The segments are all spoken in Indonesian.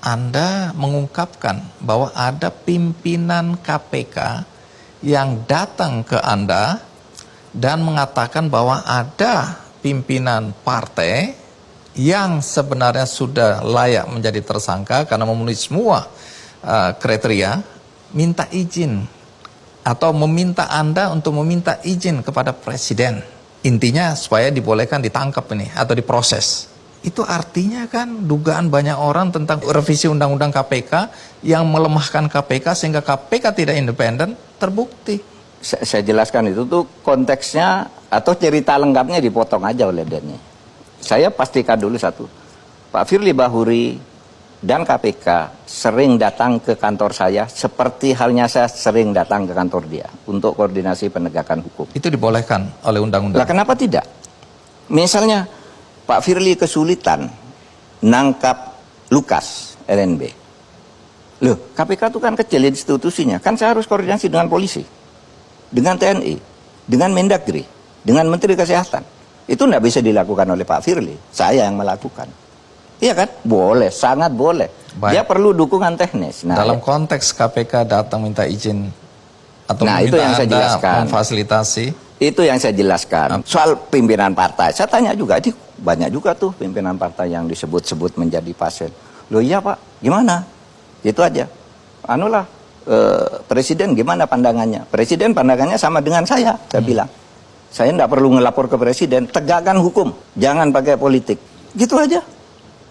Anda mengungkapkan bahwa ada pimpinan KPK yang datang ke Anda dan mengatakan bahwa ada pimpinan partai yang sebenarnya sudah layak menjadi tersangka karena memenuhi semua kriteria, minta izin atau meminta Anda untuk meminta izin kepada Presiden. Intinya supaya dibolehkan ditangkap ini atau diproses. Itu artinya kan dugaan banyak orang tentang revisi Undang-Undang KPK yang melemahkan KPK sehingga KPK tidak independen terbukti. Saya jelaskan itu tuh konteksnya atau cerita lengkapnya dipotong aja oleh Denny. Saya pastikan dulu satu, Pak Firly Bahuri dan KPK sering datang ke kantor saya seperti halnya saya sering datang ke kantor dia untuk koordinasi penegakan hukum. Itu dibolehkan oleh undang-undang. Lah kenapa tidak? Misalnya Pak Firly kesulitan nangkap Lukas LNB. Loh, KPK itu kan kecil institusinya, kan saya harus koordinasi dengan polisi, dengan TNI, dengan Mendagri, dengan Menteri Kesehatan. Itu tidak bisa dilakukan oleh Pak Firly, saya yang melakukan. Iya kan? Boleh, sangat boleh. Baik. Dia perlu dukungan teknis. Nah, dalam konteks KPK datang minta izin atau itu yang saya jelaskan. Memfasilitasi. Itu yang saya jelaskan. Soal pimpinan partai, saya tanya juga, ini banyak juga tuh pimpinan partai yang disebut-sebut menjadi pasien. Loh iya Pak, gimana? Itu aja. Anulah, Presiden gimana pandangannya? Presiden pandangannya sama dengan saya bilang. Saya tidak perlu ngelapor ke Presiden, tegakkan hukum, jangan pakai politik. Gitu aja.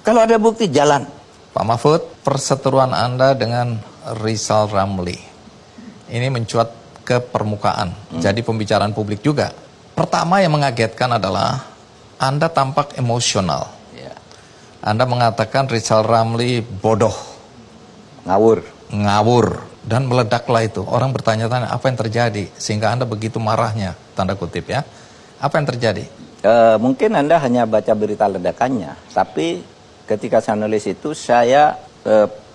Kalau ada bukti, jalan. Pak Mahfud, perseteruan Anda dengan Rizal Ramli ini mencuat ke permukaan, jadi pembicaraan publik juga. Pertama yang mengagetkan adalah Anda tampak emosional. Ya. Anda mengatakan Rizal Ramli bodoh, ngawur, dan meledaklah itu. Orang bertanya-tanya apa yang terjadi sehingga Anda begitu marahnya, tanda kutip ya. Apa yang terjadi? Mungkin Anda hanya baca berita ledakannya, tapi ketika saya nulis itu saya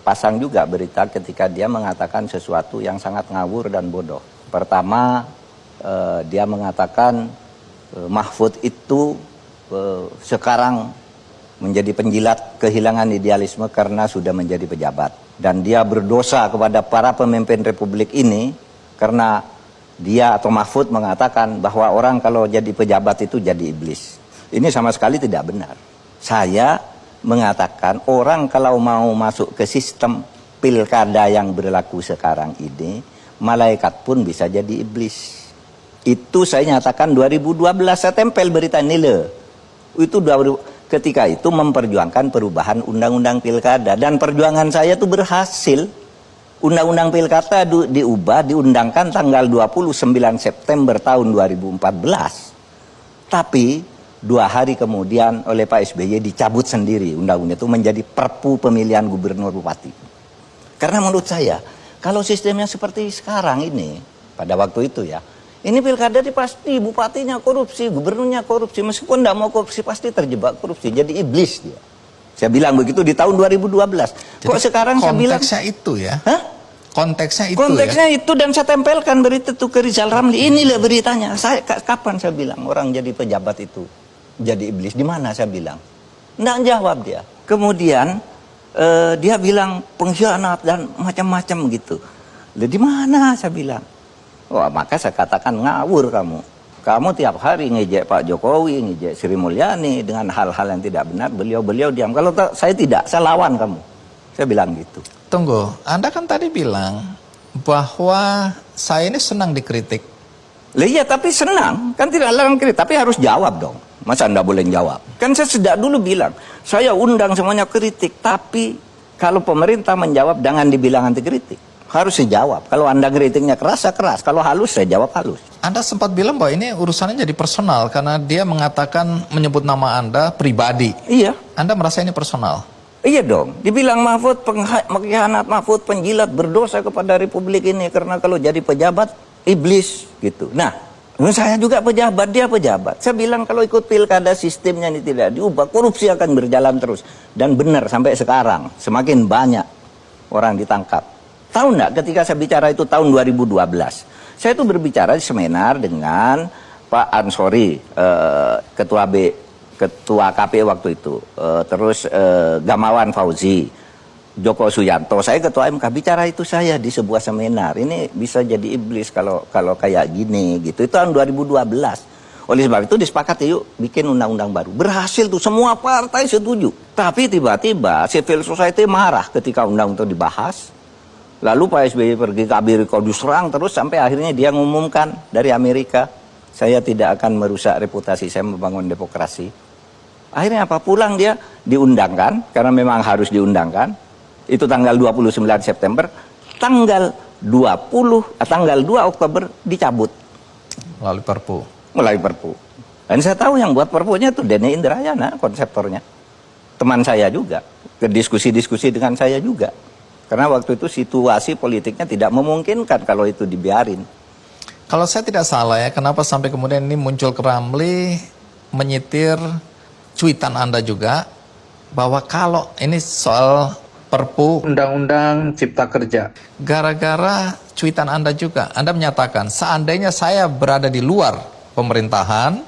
pasang juga berita ketika dia mengatakan sesuatu yang sangat ngawur dan bodoh. Pertama, dia mengatakan Mahfud itu sekarang menjadi penjilat kehilangan idealisme karena sudah menjadi pejabat. Dan dia berdosa kepada para pemimpin republik ini karena dia atau Mahfud mengatakan bahwa orang kalau jadi pejabat itu jadi iblis. Ini sama sekali tidak benar. Saya mengatakan orang kalau mau masuk ke sistem pilkada yang berlaku sekarang ini, malaikat pun bisa jadi iblis. Itu saya nyatakan 2012, saya tempel berita nilai. Itu ketika itu memperjuangkan perubahan undang-undang pilkada. Dan perjuangan saya itu berhasil. Undang-undang pilkada diubah, diundangkan tanggal 29 September tahun 2014. Tapi 2 hari kemudian oleh Pak SBY dicabut sendiri undang-undang itu menjadi Perpu pemilihan gubernur bupati. Karena menurut saya, kalau sistemnya seperti sekarang ini, pada waktu itu ya, ini pilkada pasti bupatinya korupsi, gubernurnya korupsi, meskipun tidak mau korupsi pasti terjebak korupsi, jadi iblis dia. Saya bilang begitu di tahun 2012. Kok sekarang saya bilang konteksnya itu ya? Hah? Konteksnya itu dan saya tempelkan berita itu ke Rizal Ramli. Inilah beritanya. Kapan saya bilang orang jadi pejabat itu jadi iblis? Di mana saya bilang? Nggak jawab dia. Kemudian dia bilang pengkhianat dan macam-macam gitu. Lah di mana saya bilang? Wah, maka saya katakan ngawur kamu. Kamu tiap hari ngejek Pak Jokowi, ngejek Sri Mulyani dengan hal-hal yang tidak benar. Beliau diam. Kalau saya tidak, saya lawan kamu. Saya bilang gitu. Tunggu, Anda kan tadi bilang bahwa saya ini senang dikritik. Lah iya, tapi senang. Kan tidak larang kritik, tapi harus jawab dong. Masa Anda boleh jawab? Kan saya sejak dulu bilang, saya undang semuanya kritik. Tapi kalau pemerintah menjawab, jangan dibilang anti kritik. Harus dijawab. Kalau Anda kritiknya keras, saya keras. Kalau halus, saya jawab halus. Anda sempat bilang bahwa ini urusannya jadi personal karena dia mengatakan menyebut nama Anda pribadi. Iya. Anda merasa ini personal? Iya dong. Dibilang Mahfud pengkhianat, Mahfud penjilat, berdosa kepada republik ini karena kalau jadi pejabat iblis gitu. Nah, saya juga pejabat, dia pejabat. Saya bilang kalau ikut pilkada sistemnya ini tidak diubah, korupsi akan berjalan terus. Dan benar sampai sekarang semakin banyak orang ditangkap. Tahu enggak ketika saya bicara itu tahun 2012, saya itu berbicara di seminar dengan Pak Ansori, ketua KPU waktu itu, terus Gamawan Fauzi, Joko Suyanto, saya ketua MK, bicara itu saya di sebuah seminar. Ini bisa jadi iblis kalau kayak gini gitu. Itu tahun 2012. Oleh sebab itu disepakati yuk bikin undang-undang baru. Berhasil tuh, semua partai setuju. Tapi tiba-tiba civil society marah ketika undang itu dibahas. Lalu Pak SBY pergi ke Amerika, diserang terus sampai akhirnya dia ngumumkan dari Amerika, saya tidak akan merusak reputasi, saya membangun demokrasi. Akhirnya apa? Pulang dia diundangkan, karena memang harus diundangkan. Itu tanggal 29 September, tanggal 2 Oktober dicabut. Melalui Perpu. Melalui Perpu. Dan saya tahu yang buat Perpunya itu Denny Indrayana, konseptornya. Teman saya juga, ke diskusi-diskusi dengan saya juga. Karena waktu itu situasi politiknya tidak memungkinkan kalau itu dibiarin. Kalau saya tidak salah ya, kenapa sampai kemudian ini muncul ke Ramli menyitir cuitan Anda juga, bahwa kalau ini soal Perpu Undang-Undang Cipta Kerja. Gara-gara cuitan Anda juga, Anda menyatakan seandainya saya berada di luar pemerintahan,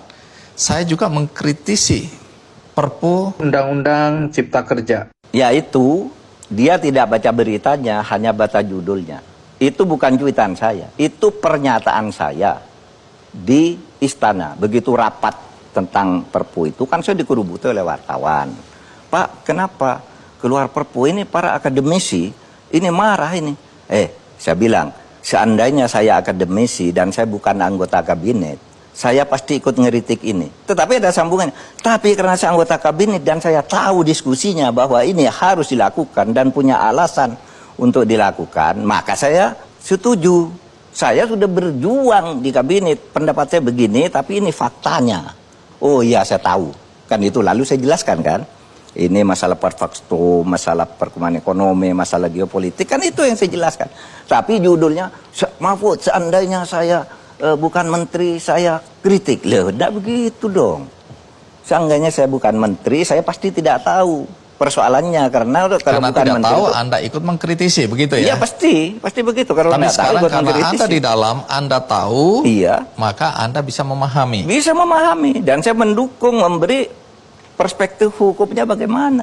saya juga mengkritisi Perpu Undang-Undang Cipta Kerja. Yaitu, dia tidak baca beritanya, hanya baca judulnya. Itu bukan cuitan saya, itu pernyataan saya di istana. Begitu rapat tentang Perpu itu, kan saya dikerubuti oleh wartawan. Pak, kenapa keluar Perpu ini para akademisi, ini marah ini. Saya bilang, seandainya saya akademisi dan saya bukan anggota kabinet, saya pasti ikut ngeritik ini. Tetapi ada sambungannya. Tapi karena saya anggota kabinet dan saya tahu diskusinya bahwa ini harus dilakukan dan punya alasan untuk dilakukan, maka saya setuju. Saya sudah berjuang di kabinet, pendapat saya begini, tapi ini faktanya. Oh iya, saya tahu. Kan itu lalu saya jelaskan kan. Ini masalah perfaksto, masalah perkembangan ekonomi, masalah geopolitik, kan itu yang saya jelaskan. Tapi judulnya, Mahfud, seandainya saya bukan menteri, saya kritik. Loh, tidak begitu dong. Seandainya saya bukan menteri, saya pasti tidak tahu persoalannya. Karena kalau Karena bukan tidak menteri tahu, itu, Anda ikut mengkritisi, begitu ya? iya pasti begitu. Kalau Tapi tidak tahu, sekarang ikut karena mengkritisi. Anda di dalam, Anda tahu, Iya. maka Anda bisa memahami. Bisa memahami. Dan saya mendukung, memberi perspektif hukumnya bagaimana.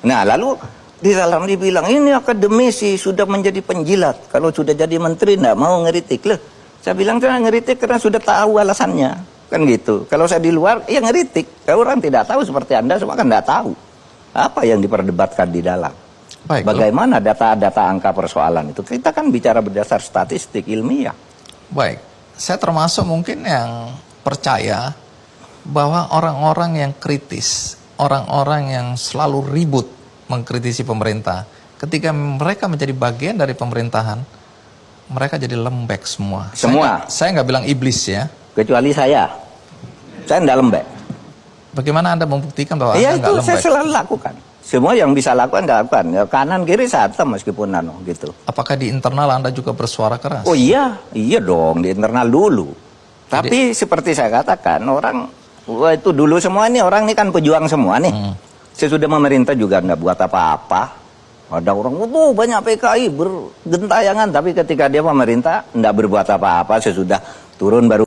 Nah, lalu di dalam dibilang, ini akademisi sudah menjadi penjilat. Kalau sudah jadi menteri, tidak mau ngeritik. Loh, saya bilang, saya ngeritik karena sudah tahu alasannya. Kan gitu. Kalau saya di luar, ya ngeritik. Kalau orang tidak tahu seperti Anda, semua kan tidak tahu. Apa yang diperdebatkan di dalam. Baik, Bagaimana data-data angka persoalan itu. Kita kan bicara berdasar statistik ilmiah. Baik, saya termasuk mungkin yang percaya bahwa orang-orang yang kritis, orang-orang yang selalu ribut mengkritisi pemerintah, ketika mereka menjadi bagian dari pemerintahan, mereka jadi lembek semua. Semua? Saya nggak bilang iblis ya. Kecuali saya tidak lembek. Bagaimana Anda membuktikan bahwa Iya, Anda itu nggak lembek? saya selalu lakukan. Semua yang bisa lakukan, lakukan. Ya, kanan kiri saya meskipun gitu. Apakah di internal Anda juga bersuara keras? Oh iya dong, di internal dulu. Tapi seperti saya katakan, orang, wah itu dulu semua ini, orang ini kan pejuang semua nih. Sesudah memerintah juga nggak buat apa-apa. Ada orang, oh banyak PKI bergentayangan, tapi ketika dia pemerintah nggak berbuat apa-apa, sesudah turun baru